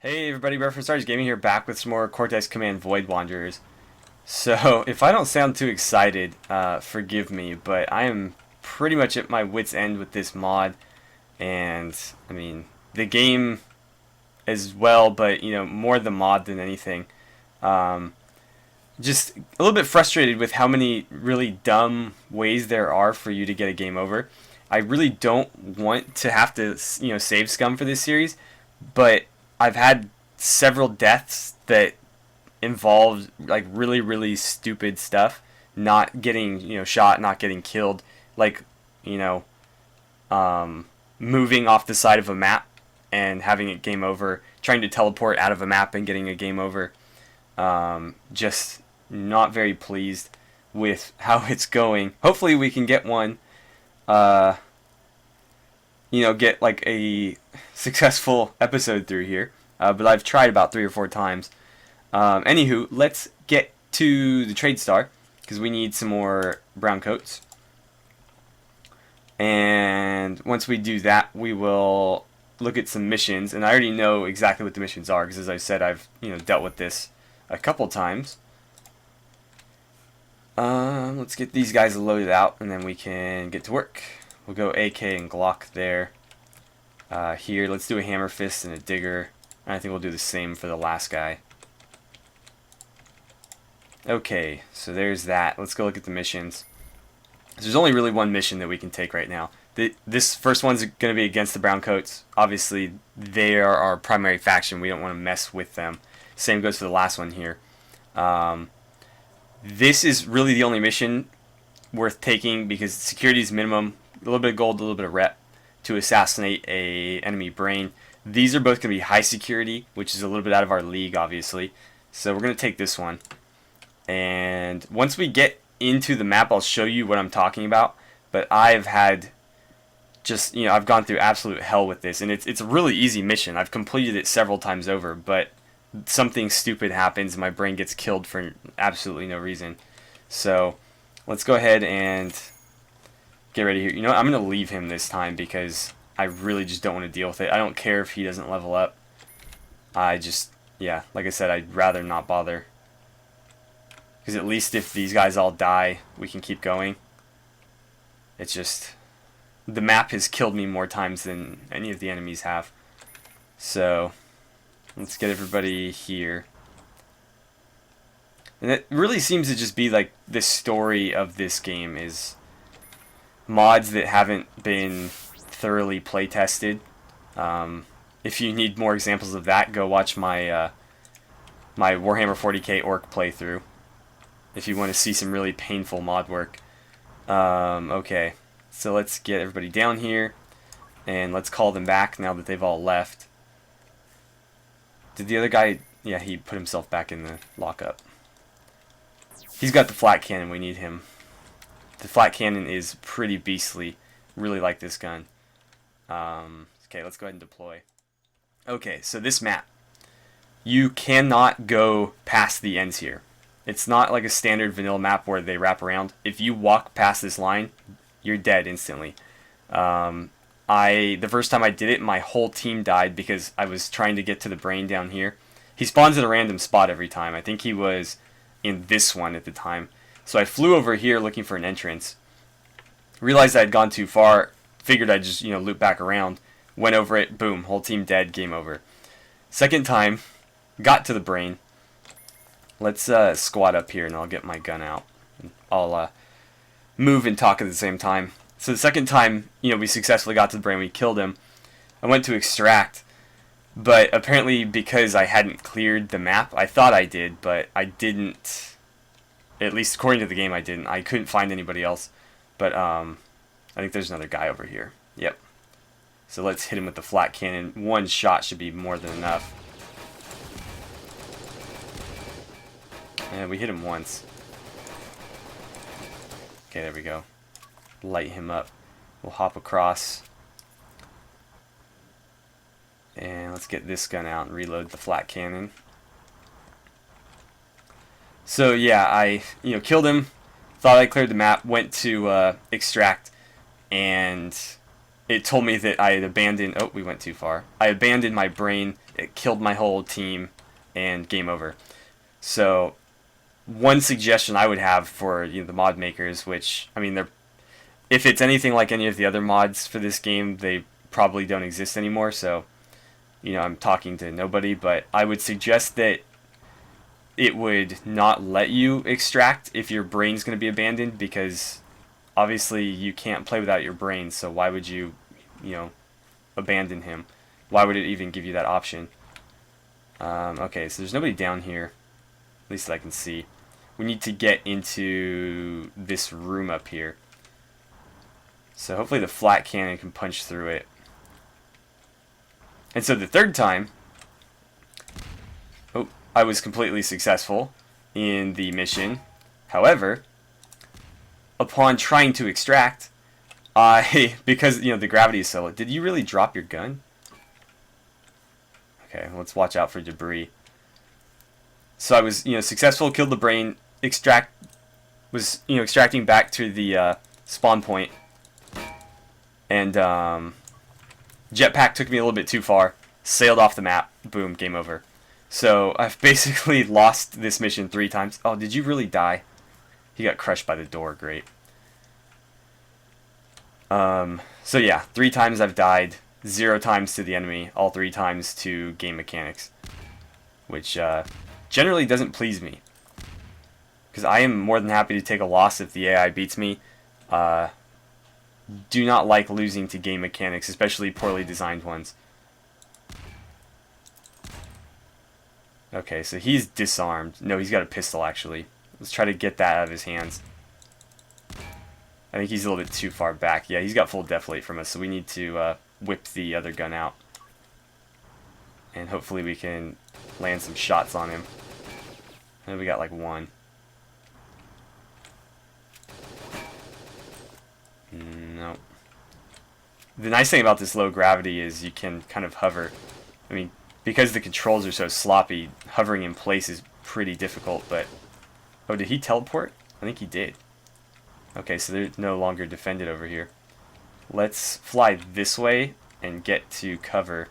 Hey everybody, AstartesGaming here, back with some more Cortex Command Void Wanderers. So, if I don't sound too excited, forgive me, but I am pretty much at my wit's end with this mod, and, I mean, the game as well, but, more the mod than anything. Just a little bit frustrated with how many really dumb ways there are for you to get a game over. I really don't want to have to, save scum for this series, but I've had several deaths that involved like really stupid stuff, not getting shot, not getting killed, like you know moving off the side of a map and having it game over, trying to teleport out of a map and getting a game over. Just not very pleased with how it's going. Hopefully we can get one. Get like a successful episode through here. But I've tried about 3 or 4 times. Anywho, let's get to the trade star, because we need some more brown coats. And once we do that, we will look at some missions. And I already know exactly what the missions are, because as I said, I've dealt with this a couple times. Let's get these guys loaded out, and then we can get to work. We'll go AK and Glock there. Here, let's do a hammer fist and a digger. And I think we'll do the same for the last guy. Okay, so there's that. Let's go look at the missions. So there's only really one mission that we can take right now. This first one's going to be against the Browncoats. Obviously, they are our primary faction. We don't want to mess with them. Same goes for the last one here. This is really the only mission worth taking because security is minimum. A little bit of gold, a little bit of rep to assassinate a enemy brain. These are both going to be high security, which is a little bit out of our league, obviously. So we're going to take this one. And once we get into the map, I'll show you what I'm talking about. But I've had just, I've gone through absolute hell with this. And it's a really easy mission. I've completed it several times over. But something stupid happens and my brain gets killed for absolutely no reason. So let's go ahead and get ready here. I'm going to leave him this time because I really just don't want to deal with it. I don't care if he doesn't level up. Yeah, like I said, I'd rather not bother. Because at least if these guys all die, we can keep going. It's just, the map has killed me more times than any of the enemies have. So, let's get everybody here. And it really seems to just be like the story of this game is mods that haven't been thoroughly play tested. If you need more examples of that, go watch my my Warhammer 40k orc playthrough if you want to see some really painful mod work. Okay, so let's get everybody down here and let's call them back now that they've all left. Did the other guy... Yeah, he put himself back in the lockup. He's got the flat cannon. We need him. The flat cannon is pretty beastly. Really like this gun. Okay, let's go ahead and deploy. Okay, so this map. You cannot go past the ends here. It's not like a standard vanilla map where they wrap around. If you walk past this line, you're dead instantly. The first time I did it, my whole team died because I was trying to get to the brain down here. He spawns at a random spot every time. I think he was in this one at the time. So I flew over here looking for an entrance. Realized I had gone too far. Figured I'd just, loop back around. Went over it. Boom. Whole team dead. Game over. Second time. Got to the brain. Let's squat up here and I'll get my gun out. I'll move and talk at the same time. So the second time, we successfully got to the brain. We killed him. I went to extract. But apparently because I hadn't cleared the map, I thought I did, but I didn't. At least according to the game, I didn't. I couldn't find anybody else. But I think there's another guy over here. Yep. So let's hit him with the flat cannon. One shot should be more than enough. And we hit him once. Okay, there we go. Light him up. We'll hop across. And let's get this gun out and reload the flat cannon. So yeah, I killed him. Thought I cleared the map. Went to extract, and it told me that I had abandoned... Oh, we went too far. I abandoned my brain it killed my whole team, and game over. So one suggestion I would have for the mod makers, which I mean, if it's anything like any of the other mods for this game, they probably don't exist anymore. So I'm talking to nobody, but I would suggest that it would not let you extract if your brain's going to be abandoned, because obviously you can't play without your brain, so why would you abandon him? Why would it even give you that option? Okay, so there's nobody down here, at least that I can see. We need to get into this room up here. So hopefully the flat cannon can punch through it. And so the third time, I was completely successful in the mission. However, upon trying to extract, because the gravity is so low. Did you really drop your gun? Okay, let's watch out for debris. So I was successful, killed the brain, was extracting back to the spawn point, and jetpack took me a little bit too far, sailed off the map, boom, game over. So I've basically lost this mission 3 times. Oh, did you really die? He got crushed by the door, great. So yeah, 3 times I've died, 0 times to the enemy, all 3 times to game mechanics, which generally doesn't please me, because I am more than happy to take a loss if the AI beats me. Do not like losing to game mechanics, especially poorly designed ones. Okay, so he's disarmed. No, he's got a pistol, actually. Let's try to get that out of his hands. I think he's a little bit too far back. Yeah, he's got full deflate from us, so we need to whip the other gun out. And hopefully we can land some shots on him. And we got like 1. No. The nice thing about this low gravity is you can kind of hover. I mean, because the controls are so sloppy, hovering in place is pretty difficult, but... Oh, did he teleport? I think he did. Okay, so they're no longer defended over here. Let's fly this way and get to cover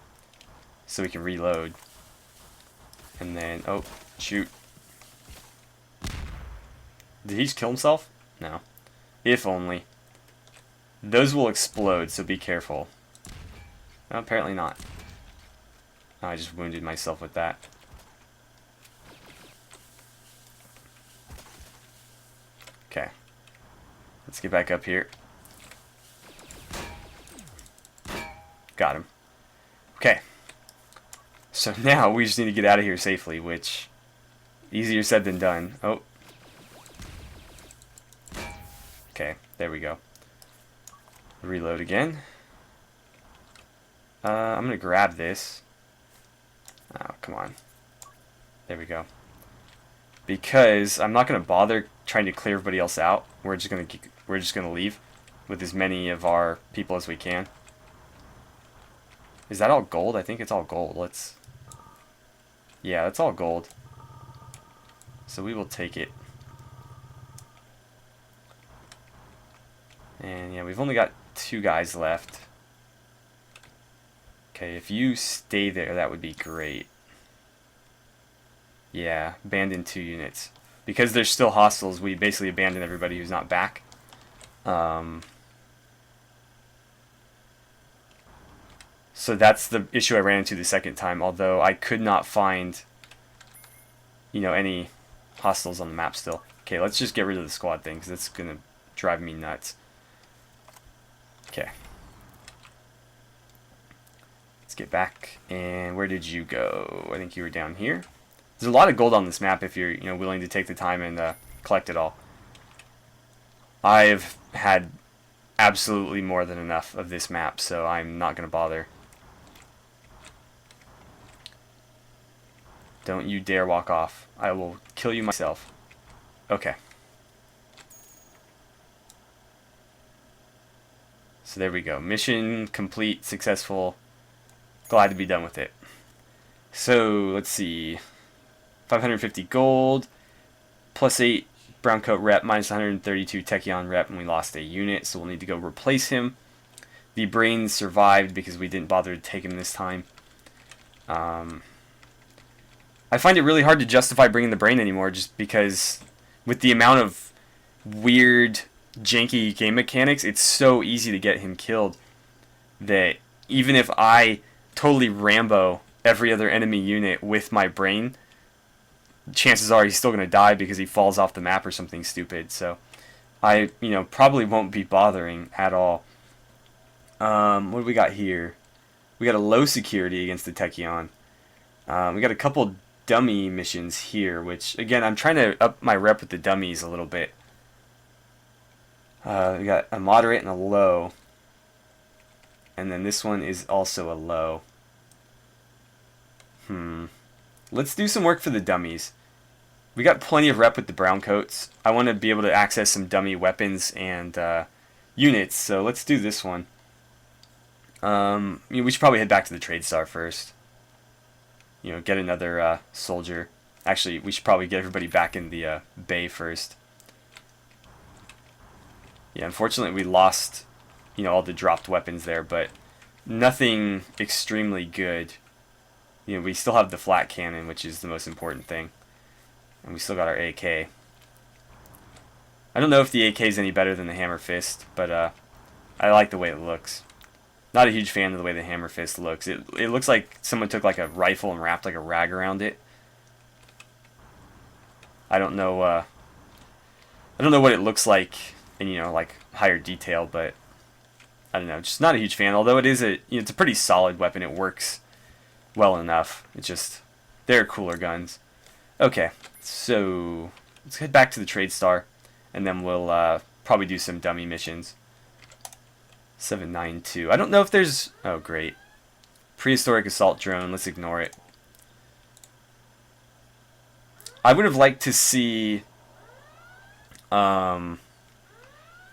so we can reload. And then... Oh, shoot. Did he just kill himself? No. If only. Those will explode, so be careful. No, apparently not. Oh, I just wounded myself with that. Okay. Let's get back up here. Got him. Okay. So now we just need to get out of here safely, which... easier said than done. Oh. Okay, there we go. Reload again. I'm gonna grab this. Oh, come on. There we go. Because I'm not gonna bother trying to clear everybody else out. We're just gonna leave with as many of our people as we can. Is that all gold? I think it's all gold. Let's... Yeah, that's all gold. So we will take it. And yeah, we've only got 2 guys left. Okay, if you stay there, that would be great. Yeah, abandon 2 units. Because there's still hostiles, we basically abandon everybody who's not back. So that's the issue I ran into the second time, although I could not find, any hostiles on the map still. Okay, let's just get rid of the squad thing, because that's going to drive me nuts. Okay. Let's get back. And where did you go? I think you were down here. There's a lot of gold on this map if you're willing to take the time and collect it all. I've had absolutely more than enough of this map, so I'm not going to bother. Don't you dare walk off. I will kill you myself. Okay. So there we go. Mission complete, successful. Glad to be done with it. So, let's see. 550 gold, plus 8 brown coat rep, minus 132 Tachyon rep, and we lost a unit, so we'll need to go replace him. The brains survived because we didn't bother to take him this time. I find it really hard to justify bringing the brain anymore, just because with the amount of weird, janky game mechanics, it's so easy to get him killed that even if I totally Rambo every other enemy unit with my brain, chances are he's still going to die because he falls off the map or something stupid. So I, probably won't be bothering at all. What do we got here? We got a low security against the Tachyon. We got a couple dummy missions here, which, again, I'm trying to up my rep with the dummies a little bit. We got a moderate and a low. And then this one is also a low. Let's do some work for the dummies. We got plenty of rep with the brown coats. I want to be able to access some dummy weapons and units, so let's do this one. We should probably head back to the trade star first. Get another soldier. Actually, we should probably get everybody back in the bay first. Yeah, unfortunately we lost, all the dropped weapons there, but nothing extremely good. We still have the flat cannon, which is the most important thing. And we still got our AK. I don't know if the AK is any better than the Hammer Fist, but I like the way it looks. Not a huge fan of the way the Hammer Fist looks. It looks like someone took like a rifle and wrapped like a rag around it. I don't know what it looks like in like higher detail, but I don't know. Just not a huge fan. Although it is it's a pretty solid weapon. It works well enough. It's just they're cooler guns. Okay, so let's head back to the trade star, and then we'll probably do some dummy missions. 792. I don't know if there's... Oh, great. Prehistoric assault drone. Let's ignore it. I would have liked to see...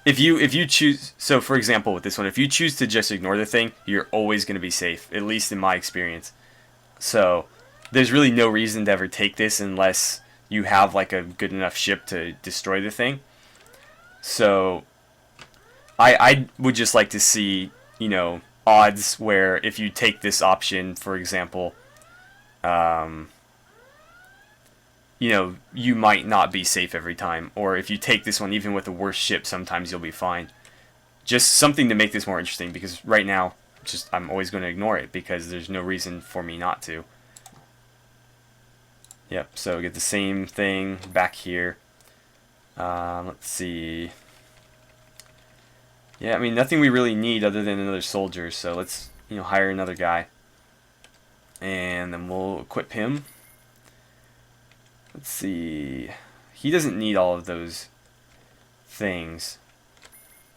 If you choose... So, for example, with this one, if you choose to just ignore the thing, you're always going to be safe, at least in my experience. So, there's really no reason to ever take this unless you have like a good enough ship to destroy the thing. So... I would just like to see, odds where if you take this option, for example, you might not be safe every time. Or if you take this one, even with the worst ship, sometimes you'll be fine. Just something to make this more interesting, because right now, I'm always going to ignore it, because there's no reason for me not to. Yep, so we get the same thing back here. Let's see... Yeah, I mean, nothing we really need other than another soldier, so let's, hire another guy. And then we'll equip him. Let's see. He doesn't need all of those things.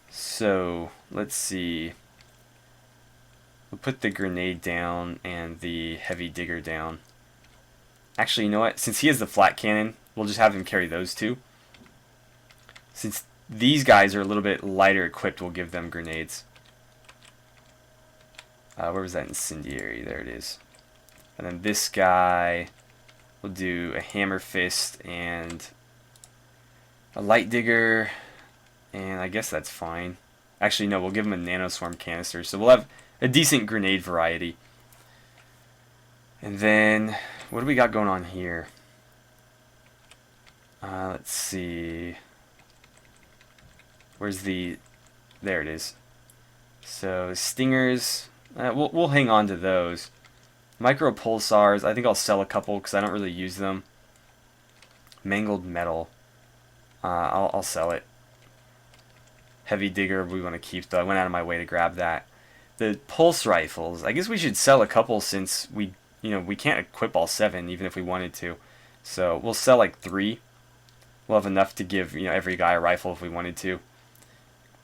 So, let's see. We'll put the grenade down and the heavy digger down. Actually, you know what? Since he has the flat cannon, we'll just have him carry those two. Since these guys are a little bit lighter equipped, we'll give them grenades. Where was that incendiary? There it is. And then this guy, we'll do a hammer fist and a light digger, and I guess that's fine. Actually, no, we'll give him a nanoswarm canister, so we'll have a decent grenade variety. And then, what do we got going on here? Let's see... Where's the... There it is. So, stingers... we'll hang on to those. Micro pulsars, I think I'll sell a couple because I don't really use them. Mangled metal. I'll sell it. Heavy digger we want to keep, though. I went out of my way to grab that. The pulse rifles, I guess we should sell a couple since we can't equip all 7 even if we wanted to. So, we'll sell like 3. We'll have enough to give, every guy a rifle if we wanted to.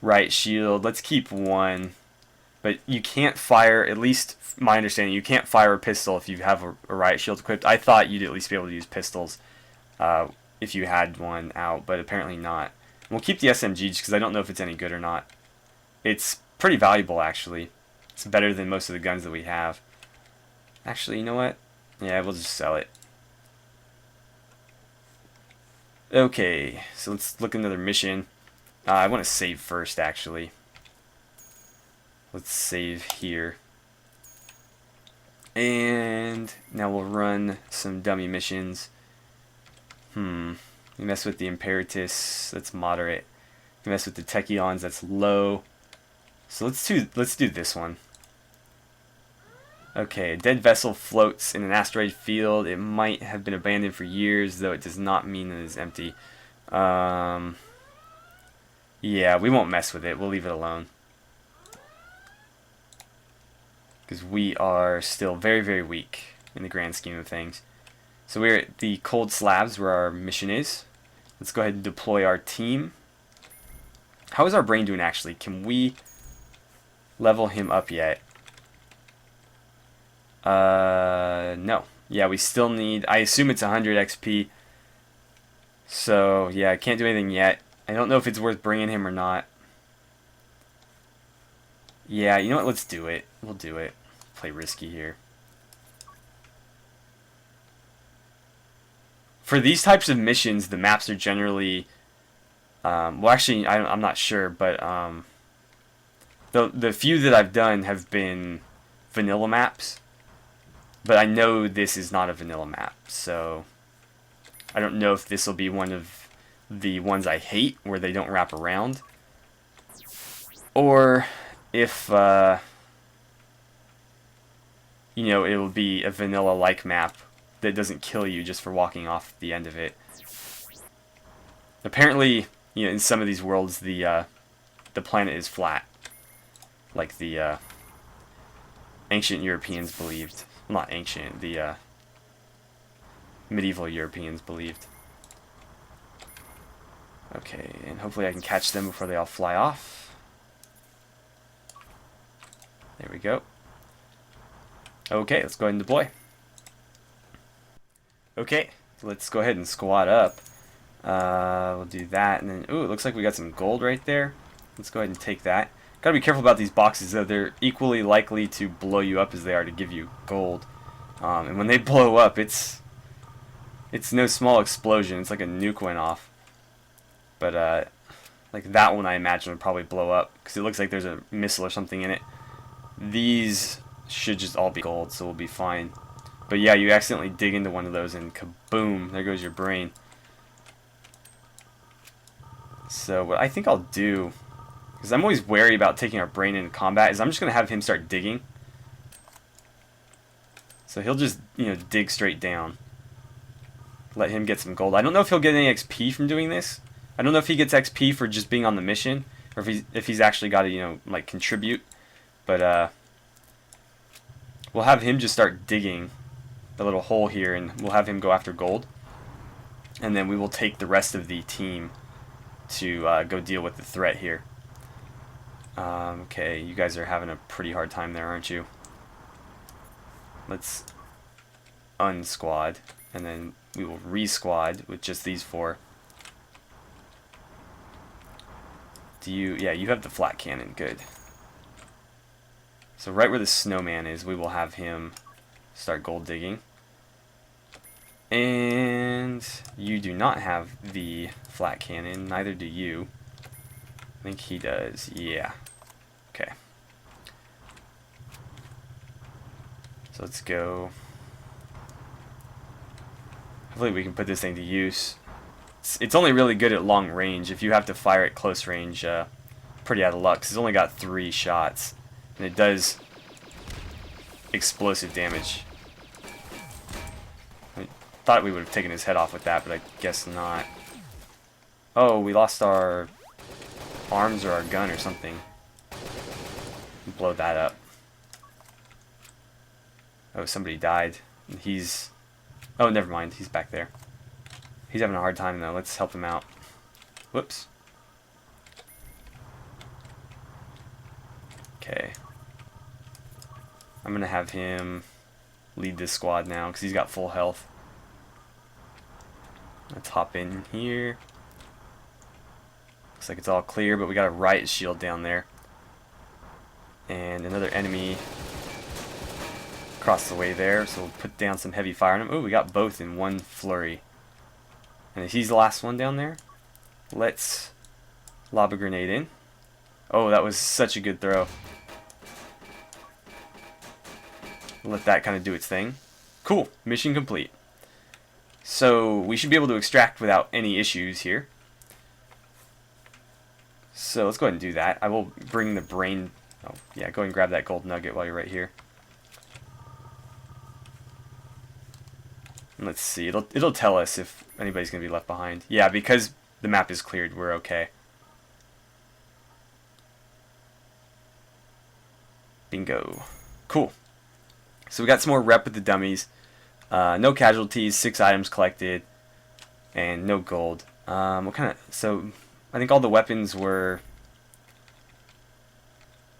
Right shield, let's keep 1. But you can't fire, at least my understanding, you can't fire a pistol if you have a riot shield equipped. I thought you'd at least be able to use pistols if you had one out, but apparently not. And we'll keep the SMG just because I don't know if it's any good or not. It's pretty valuable, actually. It's better than most of the guns that we have. Actually, you know what? Yeah, we'll just sell it. Okay, so let's look at another mission. I want to save first, actually. Let's save here. And now we'll run some dummy missions. We mess with the Imperatus, that's moderate. We mess with the Tachyons, that's low. So let's do this one. Okay, a dead vessel floats in an asteroid field. It might have been abandoned for years, though it does not mean it is empty. Yeah, we won't mess with it. We'll leave it alone. Because we are still very, very weak in the grand scheme of things. So we're at the cold slabs where our mission is. Let's go ahead and deploy our team. How is our brain doing actually? Can we level him up yet? No. Yeah, we still need, I assume it's 100 XP. So, yeah, I can't do anything yet. I don't know if it's worth bringing him or not. Yeah, you know what? Let's do it. We'll do it. Play risky here. For these types of missions, the maps are generally... well, actually, I'm not sure, but the few that I've done have been vanilla maps. But I know this is not a vanilla map, so I don't know if this will be one of the ones I hate, where they don't wrap around. Or if, you know, it will be a vanilla-like map that doesn't kill you just for walking off the end of it. Apparently, you know, in some of these worlds, the planet is flat, like the ancient Europeans believed. Well, not ancient, the medieval Europeans believed. Okay, and hopefully I can catch them before they all fly off. There we go. Okay, let's go ahead and deploy. Okay, let's go ahead and squad up. We'll do that, and then, ooh, it looks like we got some gold right there. Let's go ahead and take that. Gotta be careful about these boxes, though. They're equally likely to blow you up as they are to give you gold. And when they blow up, it's no small explosion. It's like a nuke went off. But, like that one I imagine would probably blow up, because it looks like there's a missile or something in it. These should just all be gold, so we'll be fine. But yeah, you accidentally dig into one of those and kaboom, there goes your brain. So what I think I'll do, because I'm always wary about taking our brain into combat, is I'm just going to have him start digging. So he'll just, you know, dig straight down. Let him get some gold. I don't know if he'll get any XP from doing this. I don't know if he gets XP for just being on the mission, or if he's actually got to, you know, like contribute. But we'll have him just start digging the little hole here, and we'll have him go after gold. And then we will take the rest of the team to go deal with the threat here. Okay, you guys are having a pretty hard time there, aren't you? Let's unsquad, and then we will resquad with just these four. Do you... yeah, you have the flat cannon. Good. So right where the snowman is, we will have him start gold digging. And you do not have the flat cannon, neither do you. I think he does, yeah. Okay. So let's go. Hopefully we can put this thing to use. It's only really good at long range. If you have to fire at close range, pretty out of luck, 'cause it's only got 3 shots. And it does explosive damage. I thought we would have taken his head off with that, but I guess not. Oh, we lost our arms or our gun or something. Blow that up. Oh, somebody died. He's... oh, never mind. He's back there. He's having a hard time, though. Let's help him out. Whoops. Okay. I'm going to have him lead this squad now, because he's got full health. Let's hop in here. Looks like it's all clear, but we got a riot shield down there. And another enemy across the way there, so we'll put down some heavy fire on him. Oh, we got both in one flurry. And he's the last one down there. Let's lob a grenade in. Oh, that was such a good throw. let that kind of do its thing. Cool, mission complete. So we should be able to extract without any issues here. So let's go ahead and do that. I will bring the brain. Oh yeah, go ahead and grab that gold nugget while you're right here. And let's see, it'll tell us if anybody's gonna be left behind. Yeah, because the map is cleared, we're okay. Bingo. Cool. So we got some more rep with the dummies. No casualties, 6 items collected, and no gold. What kind of? So I think all the weapons were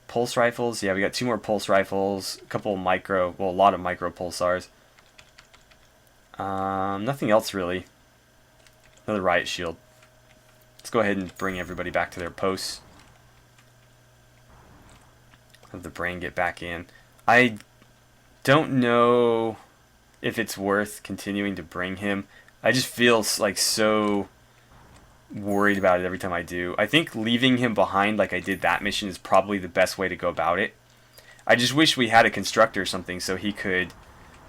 pulse rifles. Yeah, we got 2 more pulse rifles, a couple of micro, well, a lot of micro pulsars. Nothing else really. Another riot shield. Let's go ahead and bring everybody back to their posts. Have the brain get back in. I don't know if it's worth continuing to bring him. I just feel like so worried about it every time I do. I think leaving him behind like I did that mission is probably the best way to go about it. I just wish we had a constructor or something so he could,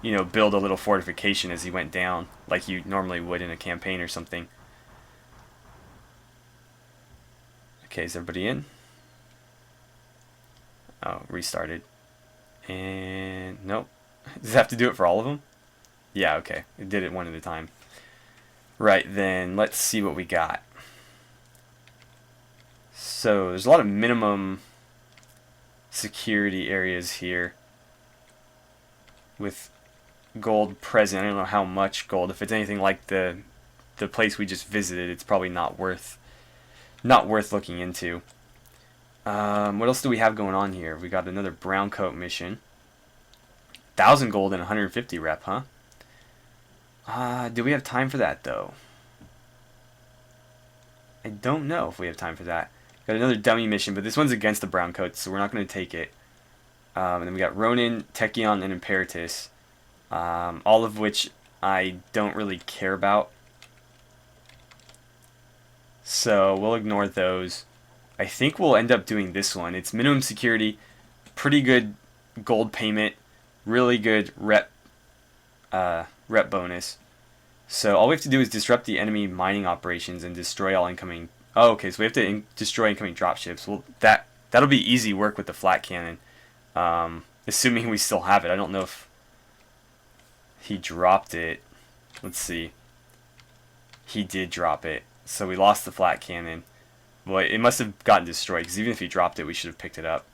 you know, build a little fortification as he went down, like you normally would in a campaign or something. Okay, is everybody in? Oh, restarted. And nope. Does it have to do it for all of them? Yeah, okay. It did it one at a time. Right, then let's see what we got. So there's a lot of minimum security areas here with gold present. I don't know how much gold. If it's anything like the place we just visited, it's probably not worth looking into. What else do we have going on here? We got another brown coat mission. 1,000 gold and 150 rep, huh? Do we have time for that though? I don't know if we have time for that. Got another dummy mission, but this one's against the brown coats, so we're not going to take it. And then we got Ronin, Techion, and Imperatus. All of which I don't really care about. So we'll ignore those. I think we'll end up doing this one. It's minimum security, pretty good gold payment, really good rep bonus. So all we have to do is disrupt the enemy mining operations and destroy all incoming. Oh, okay, so we have to destroy incoming dropships. Well, that'll be easy work with the flat cannon, assuming we still have it. I don't know if he dropped it. Let's see. He did drop it, so we lost the flat cannon. Well, it must have gotten destroyed, because even if he dropped it, we should have picked it up.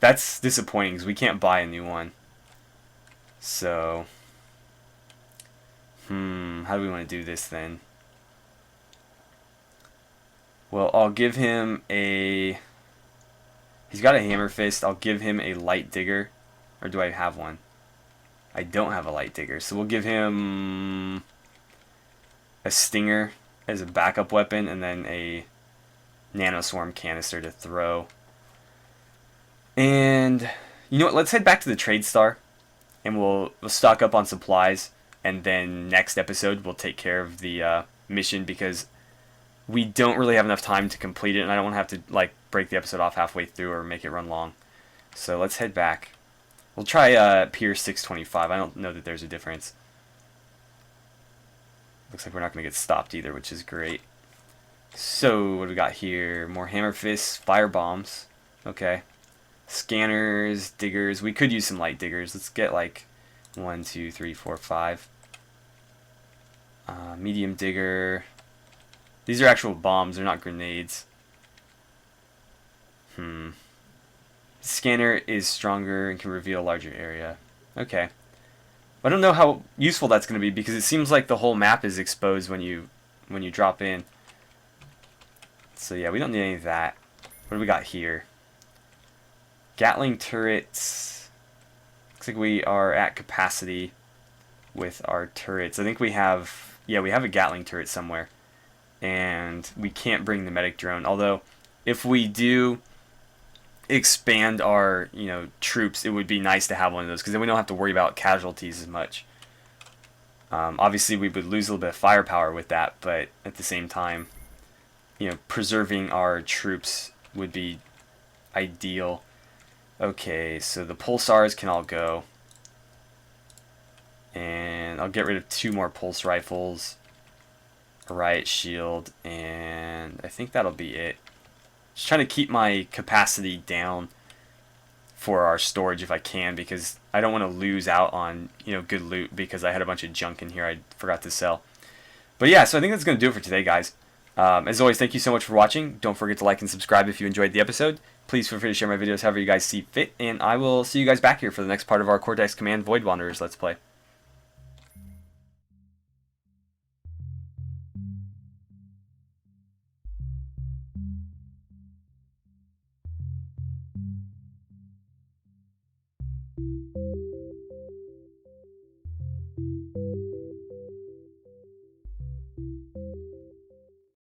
That's disappointing, because we can't buy a new one. So, how do we want to do this then? Well, I'll give him a... He's got a hammer fist. I'll give him a light digger. Or do I have one? I don't have a light digger, so we'll give him a stinger as a backup weapon, and then a nanoswarm canister to throw. And you know what? Let's head back to the trade star, and we'll stock up on supplies. And then next episode we'll take care of the mission, because we don't really have enough time to complete it, and I don't want to have to like break the episode off halfway through or make it run long. So let's head back. We'll try Pier 625. I don't know that there's a difference. Looks like we're not going to get stopped either, which is great. So what do we got here? More hammer fists, fire bombs. Okay. Scanners, diggers. We could use some light diggers. Let's get like 1, 2, 3, 4, 5. Medium digger. These are actual bombs. They're not grenades. Scanner is stronger and can reveal a larger area. Okay. I don't know how useful that's going to be, because it seems like the whole map is exposed when you drop in. So yeah, we don't need any of that. What do we got here? Gatling turrets. Looks like we are at capacity with our turrets. I think we have... Yeah, we have a Gatling turret somewhere. And we can't bring the medic drone. Although, if we do expand our, troops, it would be nice to have one of those, because then we don't have to worry about casualties as much. Obviously, we would lose a little bit of firepower with that, but at the same time, preserving our troops would be ideal. Okay, so the pulsars can all go. And I'll get rid of 2 more pulse rifles, a riot shield, and I think that'll be it. Just trying to keep my capacity down for our storage if I can, because I don't want to lose out on, you know, good loot because I had a bunch of junk in here I forgot to sell. But yeah, so I think that's going to do it for today, guys. As always, thank you so much for watching. Don't forget to like and subscribe if you enjoyed the episode. Please feel free to share my videos however you guys see fit, and I will see you guys back here for the next part of our Cortex Command Void Wanderers Let's Play.